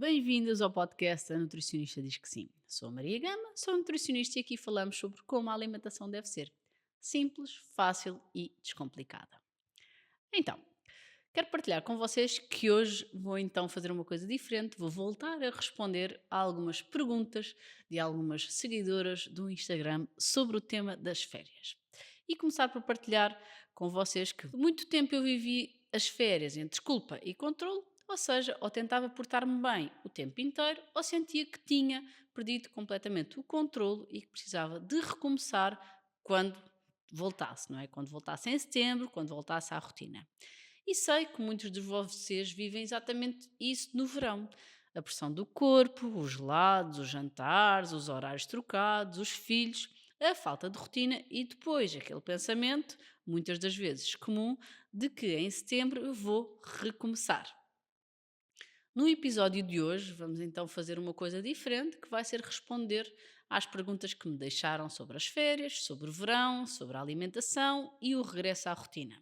Bem-vindos ao podcast A Nutricionista Diz Que Sim. Sou a Maria Gama, sou nutricionista e aqui falamos sobre como a alimentação deve ser simples, fácil e descomplicada. Então, quero partilhar com vocês que hoje vou então fazer uma coisa diferente, vou voltar a responder a algumas perguntas de algumas seguidoras do Instagram sobre o tema das férias. E começar por partilhar com vocês que muito tempo eu vivi as férias em desculpa e controle, ou seja, ou tentava portar-me bem o tempo inteiro, ou sentia que tinha perdido completamente o controle e que precisava de recomeçar quando voltasse, não é? Quando voltasse em setembro, quando voltasse à rotina. E sei que muitos de vocês vivem exatamente isso no verão. A pressão do corpo, os gelados, os jantares, os horários trocados, os filhos, a falta de rotina e depois aquele pensamento, muitas das vezes comum, de que em setembro eu vou recomeçar. No episódio de hoje, vamos então fazer uma coisa diferente, que vai ser responder às perguntas que me deixaram sobre as férias, sobre o verão, sobre a alimentação e o regresso à rotina.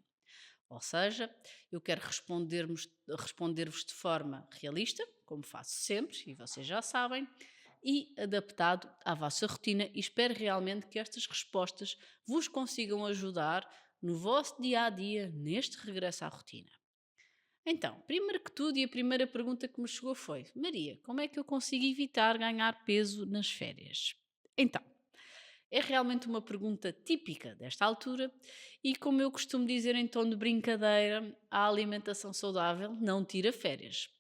Ou seja, eu quero responder-vos de forma realista, como faço sempre, e vocês já sabem, e adaptado à vossa rotina, e espero realmente que estas respostas vos consigam ajudar no vosso dia a dia, neste regresso à rotina. Então, primeiro que tudo, e a primeira pergunta que me chegou foi: Maria, como é que eu consigo evitar ganhar peso nas férias? Então, é realmente uma pergunta típica desta altura e, como eu costumo dizer em tom de brincadeira, a alimentação saudável não tira férias.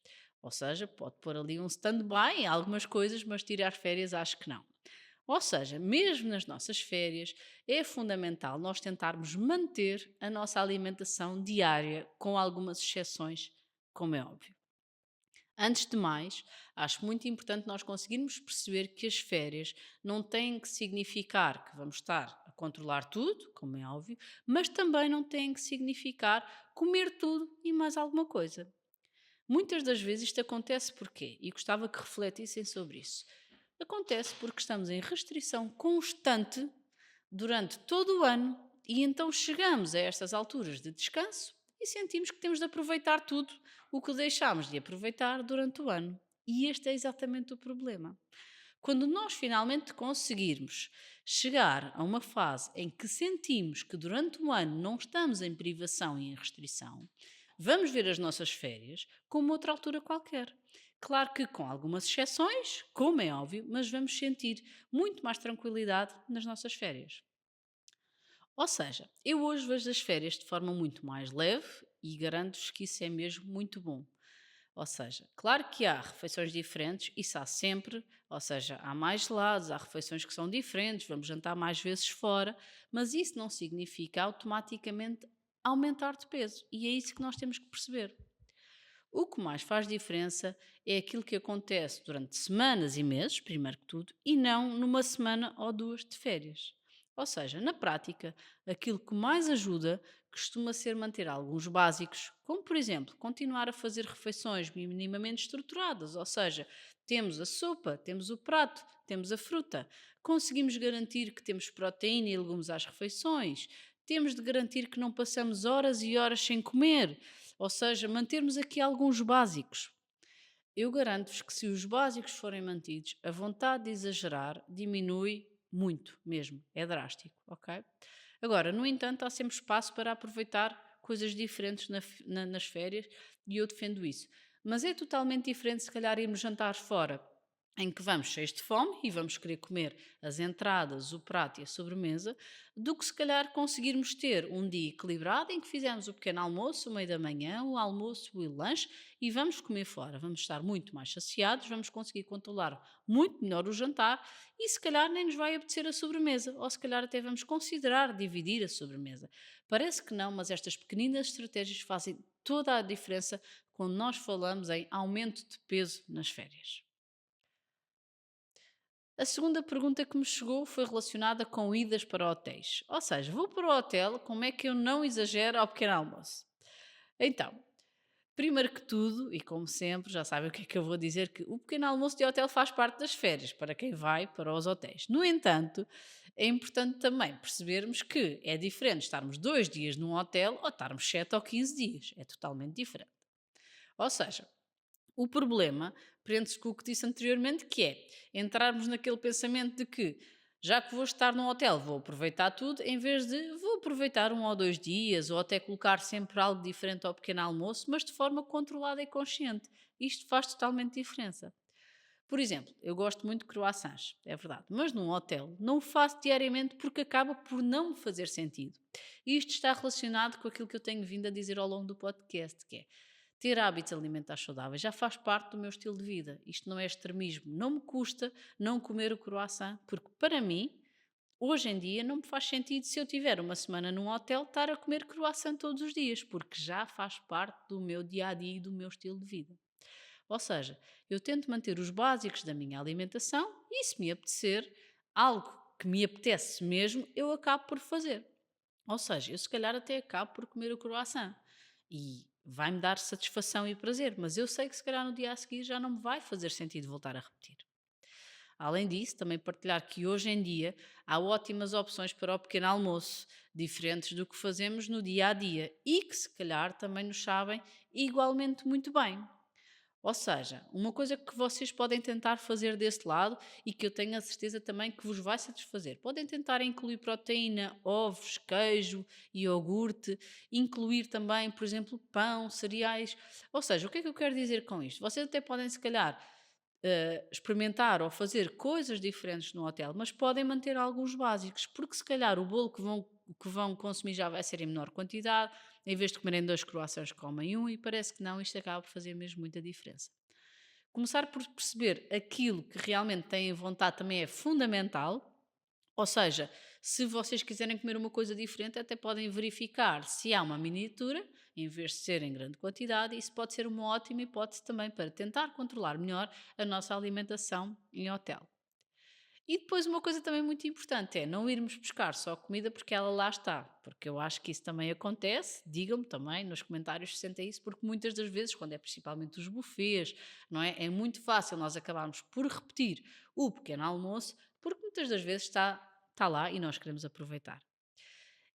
Ou seja, pode pôr ali um stand-by em algumas coisas, mas tirar férias acho que não. Ou seja, mesmo nas nossas férias, é fundamental nós tentarmos manter a nossa alimentação diária, com algumas exceções, como é óbvio. Antes de mais, acho muito importante nós conseguirmos perceber que as férias não têm que significar que vamos estar a controlar tudo, como é óbvio, mas também não têm que significar comer tudo e mais alguma coisa. Muitas das vezes isto acontece porquê? E gostava que refletissem sobre isso. Acontece porque estamos em restrição constante durante todo o ano e então chegamos a estas alturas de descanso e sentimos que temos de aproveitar tudo o que deixámos de aproveitar durante o ano. E este é exatamente o problema. Quando nós finalmente conseguirmos chegar a uma fase em que sentimos que durante o ano não estamos em privação e em restrição, vamos ver as nossas férias como outra altura qualquer. Claro que com algumas exceções, como é óbvio, mas vamos sentir muito mais tranquilidade nas nossas férias. Ou seja, eu hoje vejo as férias de forma muito mais leve e garanto-vos que isso é mesmo muito bom. Ou seja, claro que há refeições diferentes, isso há sempre, ou seja, há mais gelados, há refeições que são diferentes, vamos jantar mais vezes fora, mas isso não significa automaticamente aumentar de peso. E é isso que nós temos que perceber. O que mais faz diferença é aquilo que acontece durante semanas e meses, primeiro que tudo, e não numa semana ou duas de férias. Ou seja, na prática, aquilo que mais ajuda costuma ser manter alguns básicos, como por exemplo, continuar a fazer refeições minimamente estruturadas, ou seja, temos a sopa, temos o prato, temos a fruta, conseguimos garantir que temos proteína e legumes às refeições, temos de garantir que não passamos horas e horas sem comer, ou seja, mantermos aqui alguns básicos. Eu garanto-vos que se os básicos forem mantidos, a vontade de exagerar diminui muito mesmo, é drástico, ok? Agora, no entanto, há sempre espaço para aproveitar coisas diferentes nas férias e eu defendo isso. Mas é totalmente diferente se calhar irmos jantar fora em que vamos cheios de fome e vamos querer comer as entradas, o prato e a sobremesa, do que se calhar conseguirmos ter um dia equilibrado em que fizemos o pequeno almoço, o meio da manhã, o almoço e o lanche e vamos comer fora. Vamos estar muito mais saciados, vamos conseguir controlar muito melhor o jantar e se calhar nem nos vai apetecer a sobremesa, ou se calhar até vamos considerar dividir a sobremesa. Parece que não, mas estas pequeninas estratégias fazem toda a diferença quando nós falamos em aumento de peso nas férias. A segunda pergunta que me chegou foi relacionada com idas para hotéis. Ou seja, vou para o hotel, como é que eu não exagero ao pequeno almoço? Então, primeiro que tudo, e como sempre, já sabem o que é que eu vou dizer, que o pequeno almoço de hotel faz parte das férias, para quem vai para os hotéis. No entanto, é importante também percebermos que é diferente estarmos 2 dias num hotel ou estarmos 7 ou 15 dias. É totalmente diferente. Ou seja, O problema prende-se com o que disse anteriormente, que é entrarmos naquele pensamento de que já que vou estar num hotel, vou aproveitar tudo, em vez de vou aproveitar 1 ou 2 dias, ou até colocar sempre algo diferente ao pequeno almoço, mas de forma controlada e consciente. Isto faz totalmente diferença. Por exemplo, eu gosto muito de croissants, é verdade, mas num hotel não o faço diariamente porque acaba por não me fazer sentido. E isto está relacionado com aquilo que eu tenho vindo a dizer ao longo do podcast, que é ter hábitos alimentares saudáveis já faz parte do meu estilo de vida. Isto não é extremismo. Não me custa não comer o croissant, porque para mim, hoje em dia, não me faz sentido se eu tiver uma semana num hotel estar a comer croissant todos os dias, porque já faz parte do meu dia a dia e do meu estilo de vida. Ou seja, eu tento manter os básicos da minha alimentação e, se me apetecer, algo que me apetece mesmo, eu acabo por fazer. Ou seja, eu se calhar até acabo por comer o croissant e vai-me dar satisfação e prazer, mas eu sei que se calhar no dia a seguir já não me vai fazer sentido voltar a repetir. Além disso, também partilhar que hoje em dia há ótimas opções para o pequeno almoço, diferentes do que fazemos no dia a dia e que se calhar também nos sabem igualmente muito bem. Ou seja, uma coisa que vocês podem tentar fazer desse lado e que eu tenho a certeza também que vos vai satisfazer. Podem tentar incluir proteína, ovos, queijo, iogurte, incluir também, por exemplo, pão, cereais. Ou seja, o que é que eu quero dizer com isto? Vocês até podem, se calhar, experimentar ou fazer coisas diferentes no hotel, mas podem manter alguns básicos, porque se calhar o bolo que vão consumir já vai ser em menor quantidade, em vez de comerem 2 croissants, comem um, e parece que não, isto acaba por fazer mesmo muita diferença. Começar por perceber aquilo que realmente têm vontade também é fundamental, ou seja, se vocês quiserem comer uma coisa diferente, até podem verificar se há uma miniatura, em vez de ser em grande quantidade. Isso pode ser uma ótima hipótese também para tentar controlar melhor a nossa alimentação em hotel. E depois uma coisa também muito importante é não irmos buscar só comida porque ela lá está, porque eu acho que isso também acontece, digam-me também nos comentários se sentem isso, porque muitas das vezes, quando é principalmente os buffets, não é? É muito fácil nós acabarmos por repetir o pequeno almoço, porque muitas das vezes está lá e nós queremos aproveitar.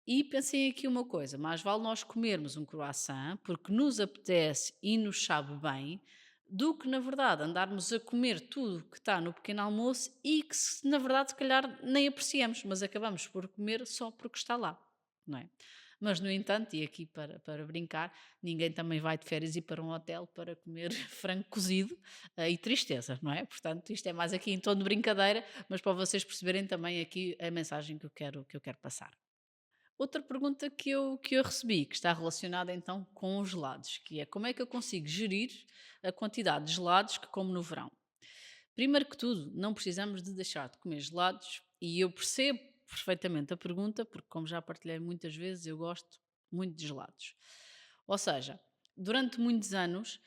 E pensem aqui uma coisa: mais vale nós comermos um croissant, porque nos apetece e nos sabe bem, do que na verdade andarmos a comer tudo que está no pequeno almoço e que na verdade se calhar nem apreciamos, mas acabamos por comer só porque está lá, não é? Mas no entanto, e aqui para brincar, ninguém também vai de férias e para um hotel para comer frango cozido e tristeza, não é? Portanto, isto é mais aqui em tom de brincadeira, mas para vocês perceberem também aqui a mensagem que eu quero passar. Outra pergunta que eu recebi, que está relacionada então com os gelados, que é como é que eu consigo gerir a quantidade de gelados que como no verão? Primeiro que tudo, não precisamos de deixar de comer gelados e eu percebo perfeitamente a pergunta, porque como já partilhei muitas vezes, eu gosto muito de gelados. Ou seja, durante muitos anos,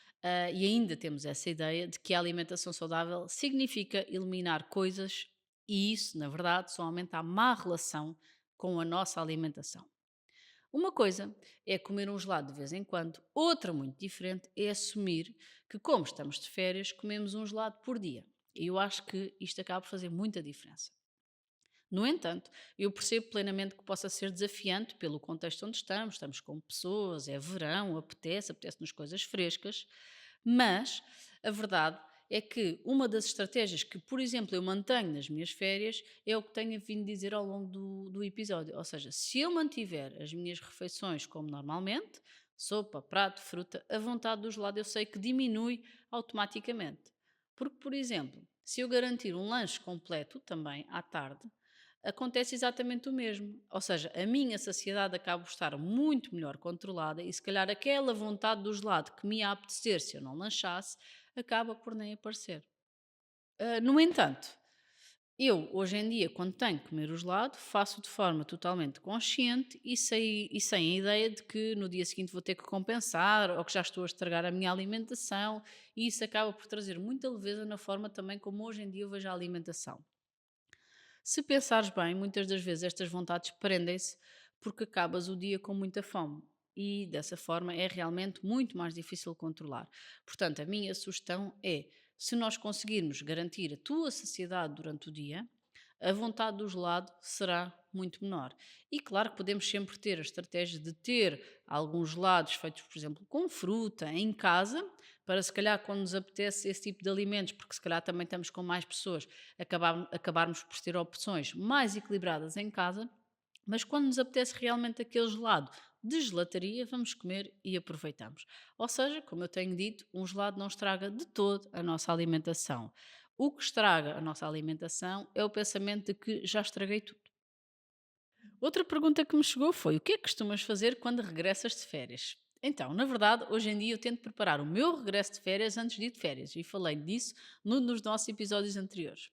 e ainda temos essa ideia de que a alimentação saudável significa eliminar coisas e isso, na verdade, só aumenta a má relação com a nossa alimentação. Uma coisa é comer um gelado de vez em quando, outra muito diferente é assumir que, como estamos de férias, comemos um gelado por dia. E eu acho que isto acaba por fazer muita diferença. No entanto, eu percebo plenamente que possa ser desafiante pelo contexto onde estamos com pessoas, é verão, apetece-nos coisas frescas, mas a verdade é que uma das estratégias que, por exemplo, eu mantenho nas minhas férias é o que tenho vindo dizer ao longo do episódio. Ou seja, se eu mantiver as minhas refeições como normalmente, sopa, prato, fruta, a vontade do gelado eu sei que diminui automaticamente. Porque, por exemplo, se eu garantir um lanche completo também à tarde, acontece exatamente o mesmo. Ou seja, a minha saciedade acaba por estar muito melhor controlada e se calhar aquela vontade do gelado que me ia apetecer se eu não lanchasse, acaba por nem aparecer. No entanto, eu hoje em dia, quando tenho que comer o gelado, faço de forma totalmente consciente e sem a ideia de que no dia seguinte vou ter que compensar ou que já estou a estragar a minha alimentação, e isso acaba por trazer muita leveza na forma também como hoje em dia eu vejo a alimentação. Se pensares bem, muitas das vezes estas vontades prendem-se porque acabas o dia com muita fome e dessa forma é realmente muito mais difícil controlar. Portanto, a minha sugestão é: se nós conseguirmos garantir a tua saciedade durante o dia, a vontade do gelado será muito menor. E claro que podemos sempre ter a estratégia de ter alguns gelados feitos, por exemplo, com fruta em casa, para se calhar quando nos apetece esse tipo de alimentos, porque se calhar também estamos com mais pessoas, acabarmos por ter opções mais equilibradas em casa, mas quando nos apetece realmente aquele gelado de gelataria, vamos comer e aproveitamos. Ou seja, como eu tenho dito, um gelado não estraga de todo a nossa alimentação. O que estraga a nossa alimentação é o pensamento de que já estraguei tudo. Outra pergunta que me chegou foi: o que é que costumas fazer quando regressas de férias? Então, na verdade, hoje em dia eu tento preparar o meu regresso de férias antes de ir de férias e falei disso num dos nossos episódios anteriores.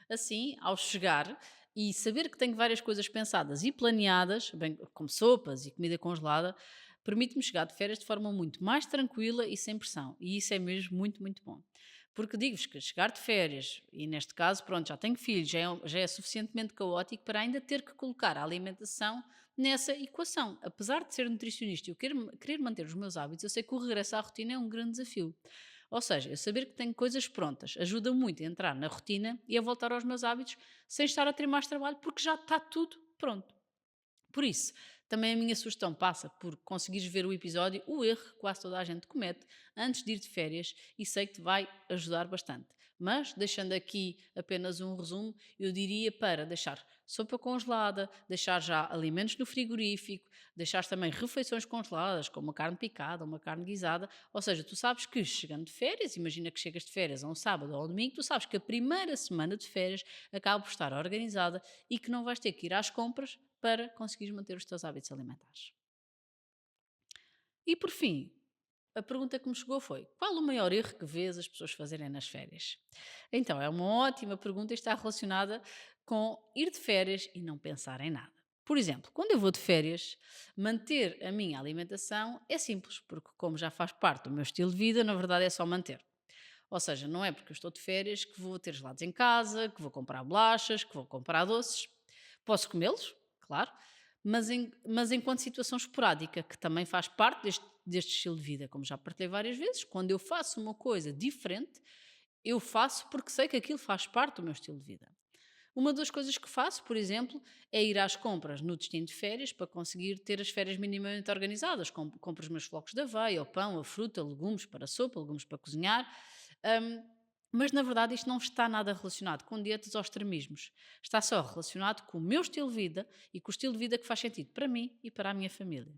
Assim, ao chegar e saber que tenho várias coisas pensadas e planeadas, bem como sopas e comida congelada, permite-me chegar de férias de forma muito mais tranquila e sem pressão. E isso é mesmo muito, muito bom. Porque digo-vos que chegar de férias, e neste caso, pronto, já tenho filhos, já é suficientemente caótico para ainda ter que colocar a alimentação nessa equação. Apesar de ser nutricionista e eu querer manter os meus hábitos, eu sei que o regresso à rotina é um grande desafio. Ou seja, eu saber que tenho coisas prontas ajuda muito a entrar na rotina e a voltar aos meus hábitos sem estar a ter mais trabalho, porque já está tudo pronto. Por isso, também a minha sugestão passa por conseguires ver o episódio, o erro que quase toda a gente comete antes de ir de férias e sei que te vai ajudar bastante. Mas, deixando aqui apenas um resumo, eu diria para deixar sopa congelada, deixar já alimentos no frigorífico, deixar também refeições congeladas, como uma carne picada, uma carne guisada. Ou seja, tu sabes que chegando de férias, imagina que chegas de férias a um sábado ou a um domingo, tu sabes que a primeira semana de férias acaba por estar organizada e que não vais ter que ir às compras para conseguires manter os teus hábitos alimentares. E por fim, a pergunta que me chegou foi: qual o maior erro que vês as pessoas fazerem nas férias? Então, é uma ótima pergunta e está relacionada com ir de férias e não pensar em nada. Por exemplo, quando eu vou de férias, manter a minha alimentação é simples, porque, como já faz parte do meu estilo de vida, na verdade é só manter. Ou seja, não é porque eu estou de férias que vou ter gelados em casa, que vou comprar bolachas, que vou comprar doces. Posso comê-los, claro, mas enquanto situação esporádica, que também faz parte deste estilo de vida, como já partilhei várias vezes, quando eu faço uma coisa diferente, eu faço porque sei que aquilo faz parte do meu estilo de vida. Uma das coisas que faço, por exemplo, é ir às compras no destino de férias para conseguir ter as férias minimamente organizadas. Compro os meus flocos de aveia, o pão, a fruta, legumes para sopa, legumes para cozinhar. Hum, mas na verdade isto não está nada relacionado com dietas ou extremismos. Está só relacionado com o meu estilo de vida e com o estilo de vida que faz sentido para mim e para a minha família.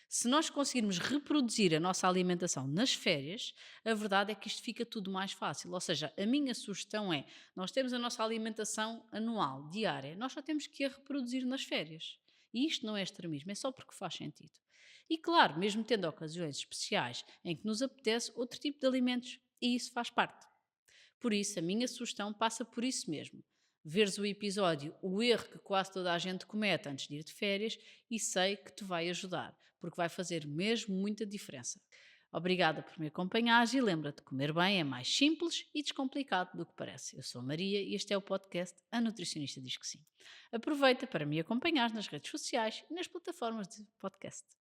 Se nós conseguirmos reproduzir a nossa alimentação nas férias, a verdade é que isto fica tudo mais fácil. Ou seja, a minha sugestão é: nós temos a nossa alimentação anual, diária, nós só temos que a reproduzir nas férias. E isto não é extremismo, é só porque faz sentido. E claro, mesmo tendo ocasiões especiais em que nos apetece outro tipo de alimentos, e isso faz parte. Por isso, a minha sugestão passa por isso mesmo. Veres o episódio, o erro que quase toda a gente comete antes de ir de férias, e sei que te vai ajudar, porque vai fazer mesmo muita diferença. Obrigada por me acompanhares e lembra-te, comer bem é mais simples e descomplicado do que parece. Eu sou a Maria e este é o podcast A Nutricionista Diz Que Sim. Aproveita para me acompanhar nas redes sociais e nas plataformas de podcast.